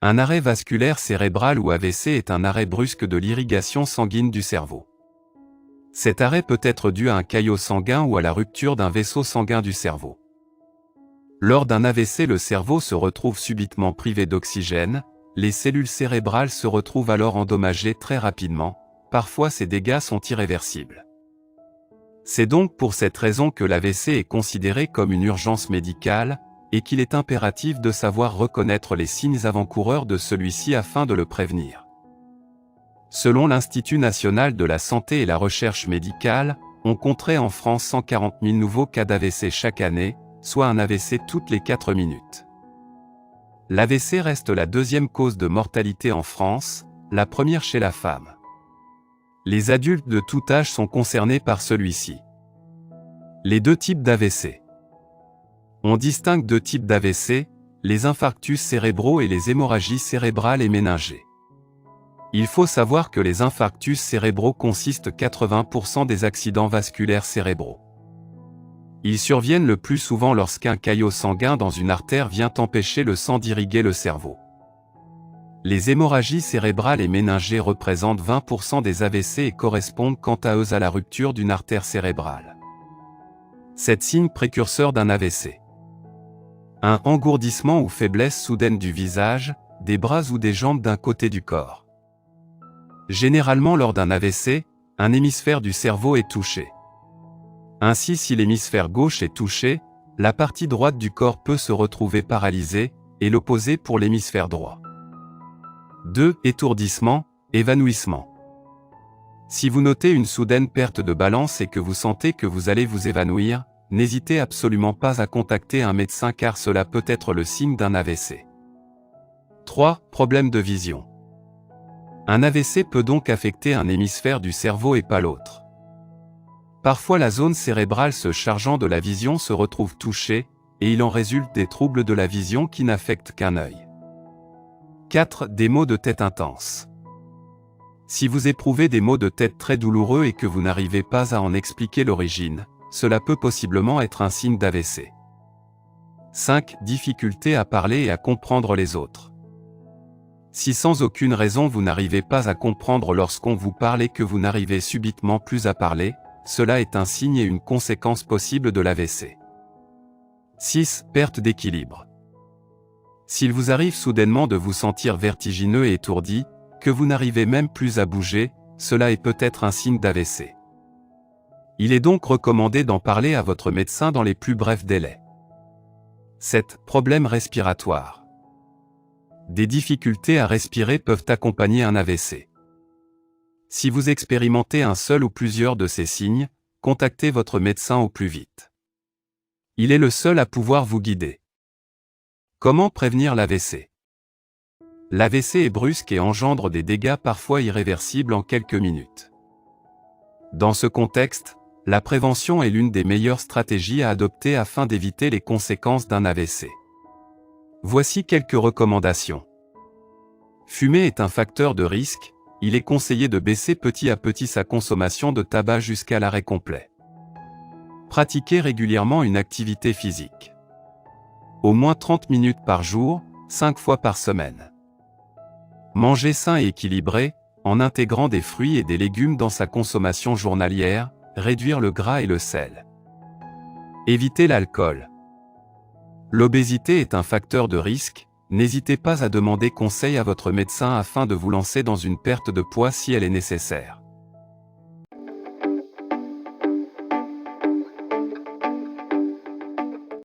Un arrêt vasculaire cérébral ou AVC est un arrêt brusque de l'irrigation sanguine du cerveau. Cet arrêt peut être dû à un caillot sanguin ou à la rupture d'un vaisseau sanguin du cerveau. Lors d'un AVC, le cerveau se retrouve subitement privé d'oxygène, les cellules cérébrales se retrouvent alors endommagées très rapidement, parfois ces dégâts sont irréversibles. C'est donc pour cette raison que l'AVC est considéré comme une urgence médicale, et qu'il est impératif de savoir reconnaître les signes avant-coureurs de celui-ci afin de le prévenir. Selon l'Institut national de la santé et la recherche médicale, on compterait en France 140 000 nouveaux cas d'AVC chaque année, soit un AVC toutes les 4 minutes. L'AVC reste la deuxième cause de mortalité en France, la première chez la femme. Les adultes de tout âge sont concernés par celui-ci. Les deux types d'AVC. On distingue deux types d'AVC, les infarctus cérébraux et les hémorragies cérébrales et méningées. Il faut savoir que les infarctus cérébraux consistent 80% des accidents vasculaires cérébraux. Ils surviennent le plus souvent lorsqu'un caillot sanguin dans une artère vient empêcher le sang d'irriguer le cerveau. Les hémorragies cérébrales et méningées représentent 20% des AVC et correspondent quant à eux à la rupture d'une artère cérébrale. 7 signes précurseurs d'un AVC. Un engourdissement ou faiblesse soudaine du visage, des bras ou des jambes d'un côté du corps. Généralement lors d'un AVC, un hémisphère du cerveau est touché. Ainsi, si l'hémisphère gauche est touché, la partie droite du corps peut se retrouver paralysée, et l'opposé pour l'hémisphère droit. 2. Étourdissement, évanouissement. Si vous notez une soudaine perte de balance et que vous sentez que vous allez vous évanouir, n'hésitez absolument pas à contacter un médecin car cela peut être le signe d'un AVC. 3. Problème de vision. Un AVC peut donc affecter un hémisphère du cerveau et pas l'autre. Parfois la zone cérébrale se chargeant de la vision se retrouve touchée, et il en résulte des troubles de la vision qui n'affectent qu'un œil. 4. Des maux de tête intenses. Si vous éprouvez des maux de tête très douloureux et que vous n'arrivez pas à en expliquer l'origine, cela peut possiblement être un signe d'AVC. 5. Difficulté à parler et à comprendre les autres. Si sans aucune raison vous n'arrivez pas à comprendre lorsqu'on vous parle et que vous n'arrivez subitement plus à parler, cela est un signe et une conséquence possible de l'AVC. 6. Perte d'équilibre. S'il vous arrive soudainement de vous sentir vertigineux et étourdi, que vous n'arrivez même plus à bouger, cela est peut-être un signe d'AVC. Il est donc recommandé d'en parler à votre médecin dans les plus brefs délais. 7. Problèmes respiratoires. Des difficultés à respirer peuvent accompagner un AVC. Si vous expérimentez un seul ou plusieurs de ces signes, contactez votre médecin au plus vite. Il est le seul à pouvoir vous guider. Comment prévenir l'AVC ? L'AVC est brusque et engendre des dégâts parfois irréversibles en quelques minutes. Dans ce contexte, la prévention est l'une des meilleures stratégies à adopter afin d'éviter les conséquences d'un AVC. Voici quelques recommandations. Fumer est un facteur de risque, il est conseillé de baisser petit à petit sa consommation de tabac jusqu'à l'arrêt complet. Pratiquez régulièrement une activité physique. Au moins 30 minutes par jour, 5 fois par semaine. Mangez sain et équilibré, en intégrant des fruits et des légumes dans sa consommation journalière, réduire le gras et le sel. Évitez l'alcool. L'obésité est un facteur de risque, n'hésitez pas à demander conseil à votre médecin afin de vous lancer dans une perte de poids si elle est nécessaire.